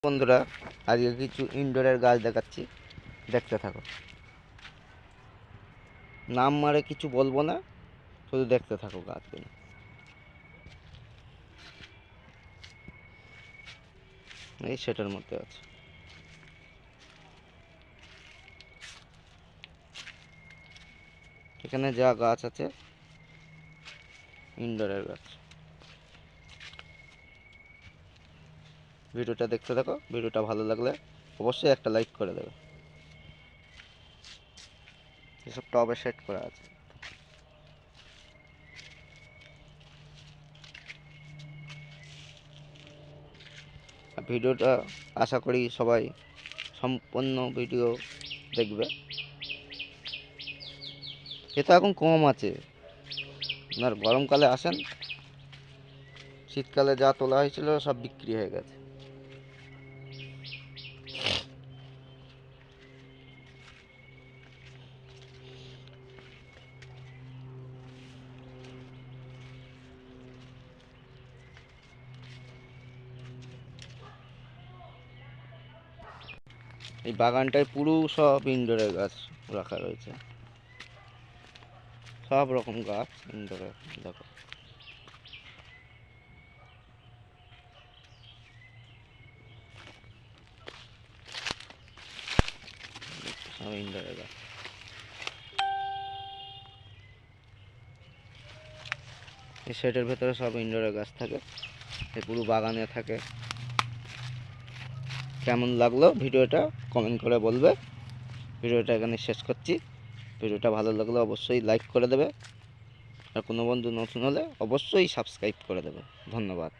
বন্ধুরা, আজকে কিছু ইনডোরের গাছ দেখাচ্ছি, দেখতে থাকো। নাম মারে কিছু বলবো না, শুধু দেখতে থাকো গাছগুলো। এই সেটার মধ্যে আছে। এখানে যা গাছ আছে ইনডোরের গাছ। ভিডিওটা দেখতে থাকো, ভিডিওটা ভালো লাগলে অবশ্যই একটা লাইক করে দেবে। এসব টবে সেট করা আছে। আর ভিডিওটা আশা করি সবাই সম্পূর্ণ ভিডিও দেখবে। এ তো এখন কম আছে, আপনার গরমকালে আসেন, শীতকালে যা তোলা হয়েছিল সব বিক্রি হয়ে গেছে। এই বাগানটায় পুরো সব ইনডোরের গাছ রাখা রয়েছে, সব রকম গাছ ইনডোরের। দেখো, সব ইনডোরের গাছ। এই সেটের ভেতরে সব ইনডোরের গাছ থাকে, এই পুরো বাগানে থাকে। কেমন লাগলো ভিডিওটা কমেন্ট করে বলবে। ভিডিওটা এখানে শেষ করছি। ভিডিওটা ভালো লাগলে অবশ্যই লাইক করে দেবে, আর কোনো বন্ধু নতুন হলে অবশ্যই সাবস্ক্রাইব করে দেবে। ধন্যবাদ।